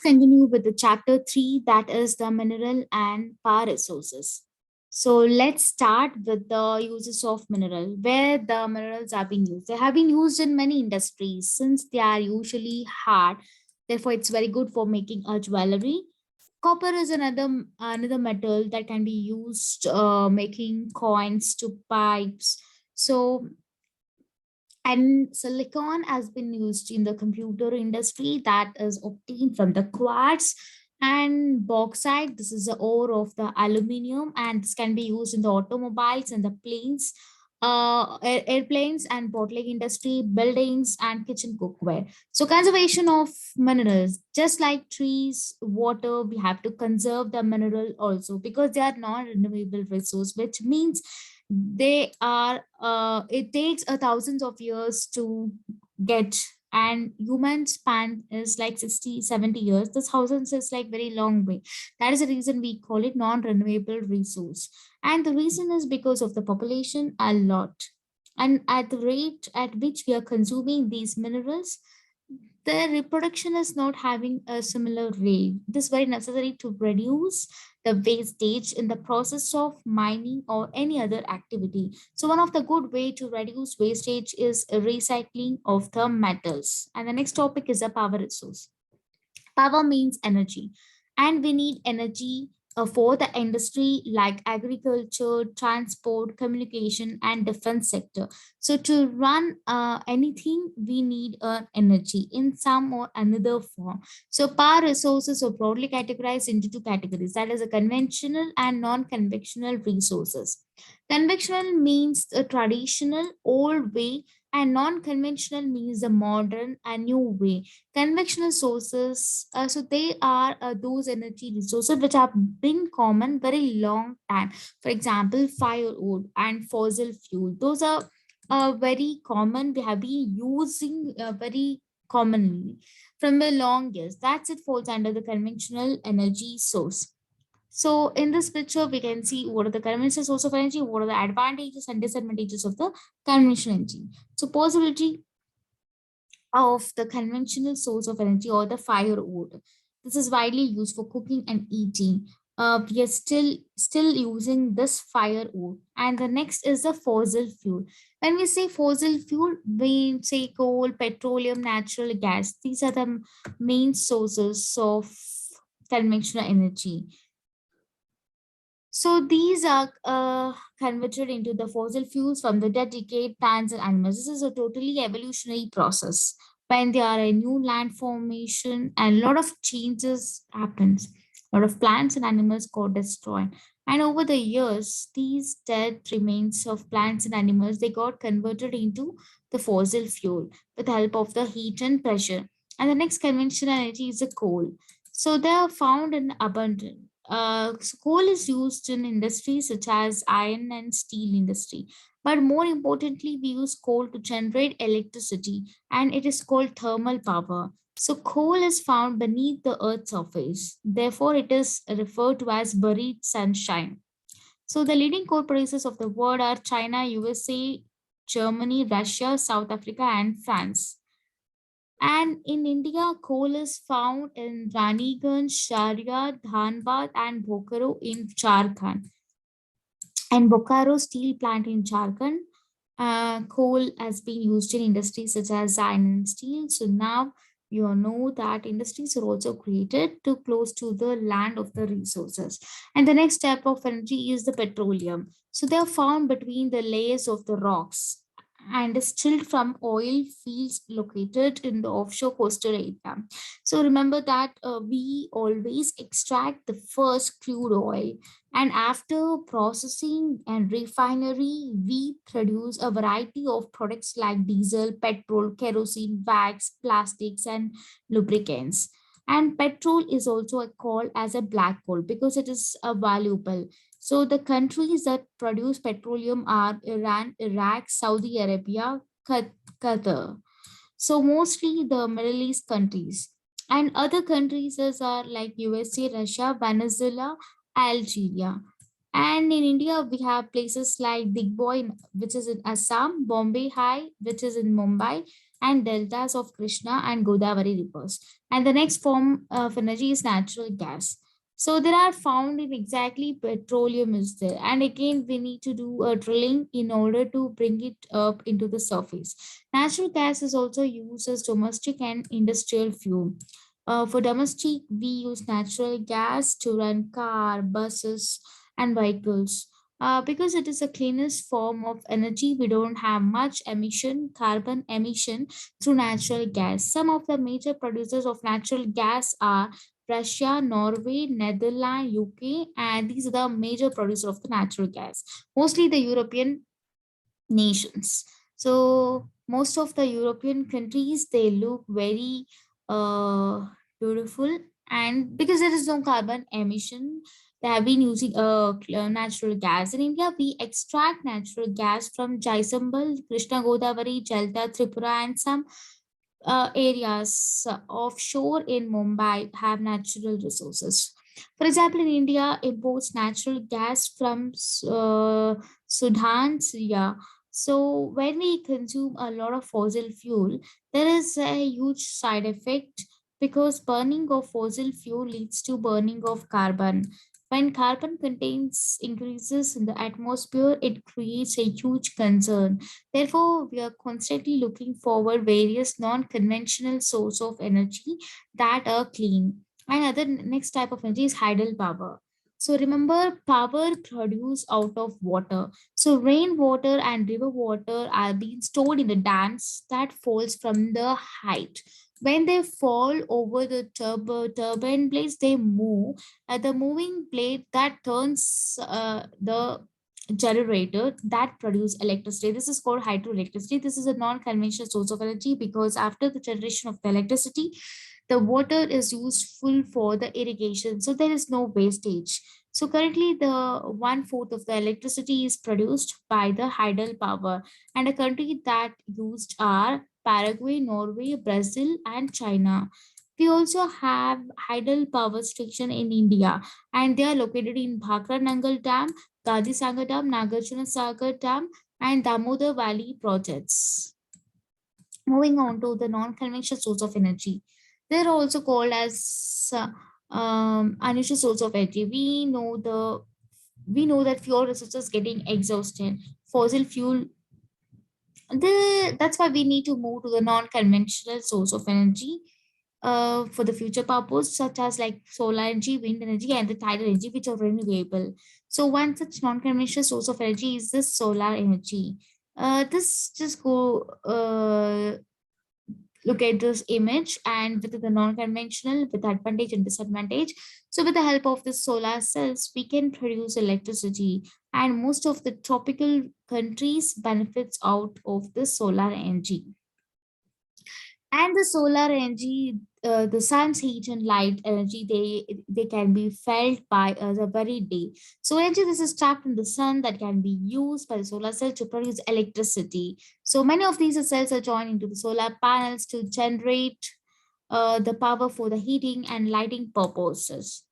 continue with the chapter 3, that is the mineral and power resources. So let's start with the uses of mineral, where the minerals are being used. They have been used in many industries since they are usually hard. Therefore, it's very good for making a jewelry. Copper is another metal that can be used making coins to pipes. So and silicon has been used in the computer industry, that is obtained from the quartz. And bauxite, this is the ore of the aluminium, and this can be used in the automobiles and the planes, airplanes and bottling industry, buildings and kitchen cookware. So conservation of minerals, just like trees, water, we have to conserve the mineral also, because they are non-renewable resource, which means they are it takes a thousands of years to get, and human span is like 60, 70 years. This thousands is like very long way. That is the reason we call it non-renewable resource. And the reason is because of the population a lot, and at the rate at which we are consuming these minerals, their reproduction is not having a similar rate. It is very necessary to reduce the wastage in the process of mining or any other activity. So one of the good way to reduce wastage is recycling of the metals. And the next topic is a power resource. Power means energy, and we need energy for the industry like agriculture, transport, communication, and defense sector. So to run anything, we need energy in some or another form. So power resources are broadly categorized into two categories, that is a conventional and non-conventional resources. Conventional means a traditional old way, and non-conventional means the modern and new way. Conventional sources, so they are those energy resources which have been common very long time. For example, firewood and fossil fuel, those are very common. We have been using very commonly from the long years. That's it, falls under the conventional energy source. So in this picture, we can see what are the conventional source of energy, what are the advantages and disadvantages of the conventional energy. So possibility of the conventional source of energy, or the firewood. This is widely used for cooking and eating. We are still using this firewood. And the next is the fossil fuel. When we say fossil fuel, we say coal, petroleum, natural gas. These are the main sources of conventional energy. So these are converted into the fossil fuels from the dead decayed plants and animals. This is a totally evolutionary process. When there are a new land formation and a lot of changes happens, a lot of plants and animals got destroyed. And over the years, these dead remains of plants and animals, they got converted into the fossil fuel with the help of the heat and pressure. And the next conventional energy is the coal. So they are found in abundance. So coal is used in industries such as iron and steel industry. But more importantly, we use coal to generate electricity, and it is called thermal power. So coal is found beneath the earth's surface. Therefore, it is referred to as buried sunshine. So the leading coal producers of the world are China, USA, Germany, Russia, South Africa, and France. And in India, coal is found in Raniganj, Sharia, Dhanbad, and Bokaro in Jharkhand. And Bokaro steel plant in Jharkhand, coal has been used in industries such as iron and steel. So now you know that industries are also created to close to the land of the resources. And the next step of energy is the petroleum. So they are found between the layers of the rocks and distilled from oil fields located in the offshore coastal area. So remember that we always extract the first crude oil, and after processing and refinery, we produce a variety of products like diesel, petrol, kerosene, wax, plastics, and lubricants. And petrol is also called as a black coal because it is valuable. So the countries that produce petroleum are Iran, Iraq, Saudi Arabia, Qatar. So mostly the Middle East countries. And other countries are like USA, Russia, Venezuela, Algeria. And in India, we have places like Digboy, which is in Assam, Bombay High, which is in Mumbai, and deltas of Krishna and Godavari rivers. And the next form of energy is natural gas. So they are found in exactly petroleum is there. And again, we need to do a drilling in order to bring it up into the surface. Natural gas is also used as domestic and industrial fuel. For domestic, we use natural gas to run car, buses, and vehicles. Because it is the cleanest form of energy, we don't have much emission, carbon emission through natural gas. Some of the major producers of natural gas are Russia, Norway, Netherlands, UK, and these are the major producers of the natural gas. Mostly the European nations. So most of the European countries they look very beautiful, and because there is no carbon emission, they have been using natural gas. In India, we extract natural gas from Jaisalmer, Krishna Godavari, Jalta, Tripura, and some areas offshore in Mumbai have natural resources. For example, in India, imports natural gas from Sudan, Syria. So when we consume a lot of fossil fuel, there is a huge side effect because burning of fossil fuel leads to burning of carbon. When carbon contains increases in the atmosphere, it creates a huge concern. Therefore, we are constantly looking forward various non-conventional source of energy that are clean. Another next type of energy is hydropower. So remember, power produced out of water. So rainwater and river water are being stored in the dams that falls from the height. When they fall over the turbine blades, they move. The moving blade that turns the generator that produce electricity. This is called hydroelectricity. This is a non-conventional source of energy because after the generation of the electricity, the water is useful for the irrigation. So there is no wastage. So currently the one-fourth of the electricity is produced by the hydropower. And a country that used are Paraguay, Norway, Brazil, and China. We also have hydropower station in India, and they are located in Bhakra Nangal Dam, Gandhi Sagar Dam, Nagarjuna Sagar Dam, and Damodar Valley projects. Moving on to the non-conventional source of energy, they're also called as unusual source of energy. We know that fuel resources getting exhausted. Fossil fuel that's why we need to move to the non-conventional source of energy for the future purpose, such as like solar energy, wind energy, and the tidal energy, which are renewable. So one such non-conventional source of energy is the solar energy. This just go look at this image and with the non-conventional with advantage and disadvantage. So with the help of the solar cells, we can produce electricity, and most of the tropical countries benefits out of the solar energy. And the solar energy, the sun's heat and light energy, they can be felt by us the very day. So energy this is trapped in the sun that can be used by the solar cell to produce electricity. So many of these cells are joined into the solar panels to generate the power for the heating and lighting purposes.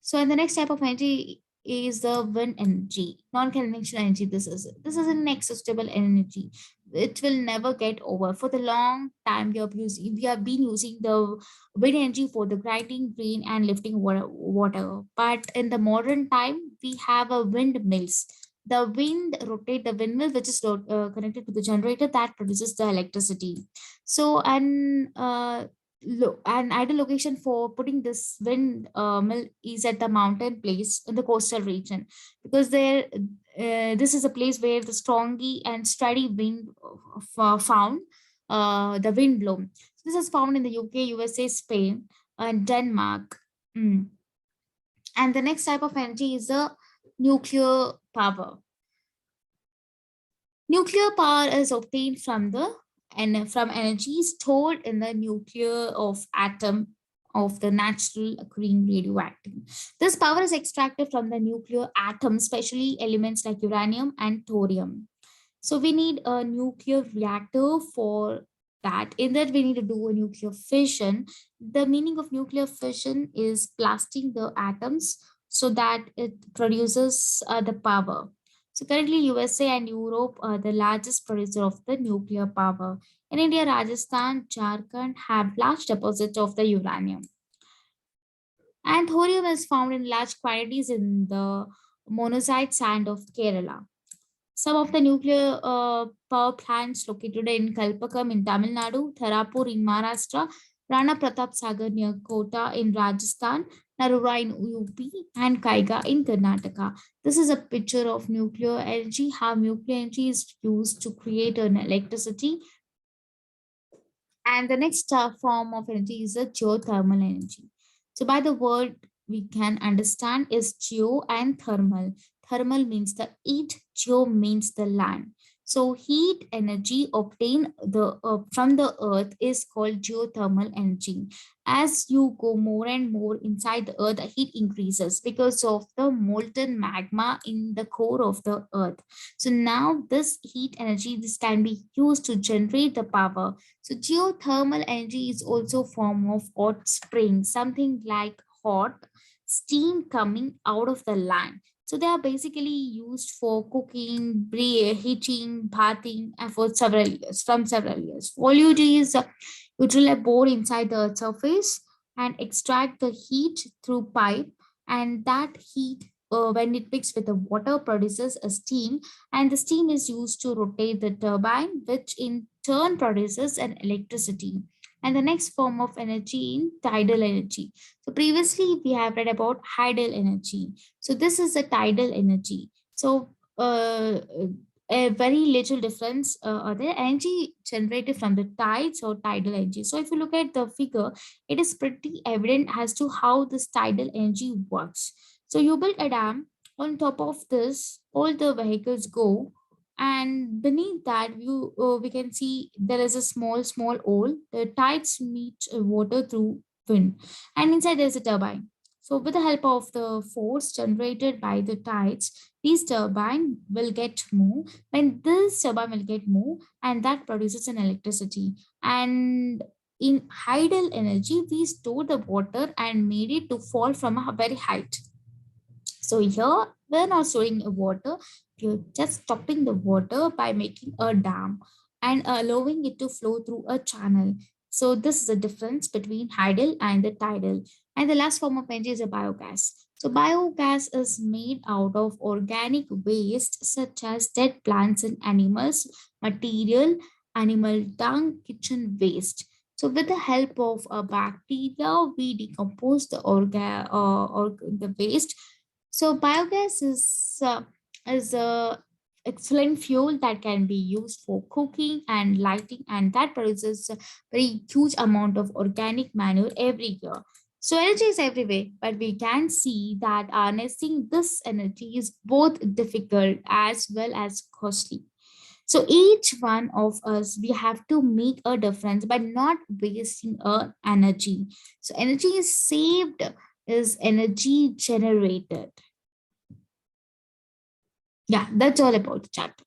So, and the next type of energy is the wind energy, non-conventional energy. This is an inexhaustible energy. It will never get over. For the long time, we have been using the wind energy for the grinding grain and lifting water. But in the modern time, we have a windmills. The wind rotate the windmill, which is connected to the generator that produces the electricity. So, an ideal location for putting this wind mill is at the mountain place in the coastal region, because this is a place where the strongly and steady wind found the wind blow. This is found in the UK, USA, Spain, and Denmark. Mm. And the next type of energy is the nuclear power. Nuclear power is obtained from the and from energy stored in the nuclear of atom of the natural occurring radioactive. This power is extracted from the nuclear atoms, especially elements like uranium and thorium. So we need a nuclear reactor for that. In that, we need to do a nuclear fission. The meaning of nuclear fission is blasting the atoms so that it produces the power. So currently, USA and Europe are the largest producer of the nuclear power. In India, Rajasthan, Jharkhand have large deposits of the uranium. And thorium is found in large quantities in the monazite sand of Kerala. Some of the nuclear power plants located in Kalpakam in Tamil Nadu, Tharapur in Maharashtra, Rana Pratap Sagar near Kota in Rajasthan, Narura in UP, and Kaiga in Karnataka. This is a picture of nuclear energy, how nuclear energy is used to create an electricity. And the next form of energy is a geothermal energy. So by the word we can understand is geo and thermal. Thermal means the heat, geo means the land. So heat energy obtained from the earth is called geothermal energy. As you go more and more inside the earth, the heat increases because of the molten magma in the core of the earth. So now this heat energy, this can be used to generate the power. So geothermal energy is also a form of hot spring, something like hot steam coming out of the land. So they are basically used for cooking, heating, bathing, and for several years, from several years. All you do is usually bore inside the surface and extract the heat through pipe, and that heat when it mixes with the water produces a steam, and the steam is used to rotate the turbine, which in turn produces an electricity. And the next form of energy in tidal energy. So previously we have read about tidal energy. So this is a tidal energy. So a very little difference the energy generated from the tides or tidal energy. So if you look at the figure, it is pretty evident as to how this tidal energy works. So you build a dam, on top of this all the vehicles go, and beneath that we can see there is a small hole. The tides meet water through wind, and inside there's a turbine. So with the help of the force generated by the tides, these turbine will get moved. When this turbine will get moved, and that produces an electricity. And in tidal energy, we store the water and made it to fall from a very height. So here we're not storing water, we're just stopping the water by making a dam and allowing it to flow through a channel. So this is the difference between tidal and the tidal. And the last form of energy is a biogas. So biogas is made out of organic waste such as dead plants and animals, material, animal dung, kitchen waste. So with the help of a bacteria, we decompose or the waste. So biogas is a excellent fuel that can be used for cooking and lighting, and that produces a very huge amount of organic manure every year. So energy is everywhere, but we can see that harnessing this energy is both difficult as well as costly. So each one of us, we have to make a difference by not wasting our energy. So energy is saved, is energy generated. Yeah, that's all about the chapter.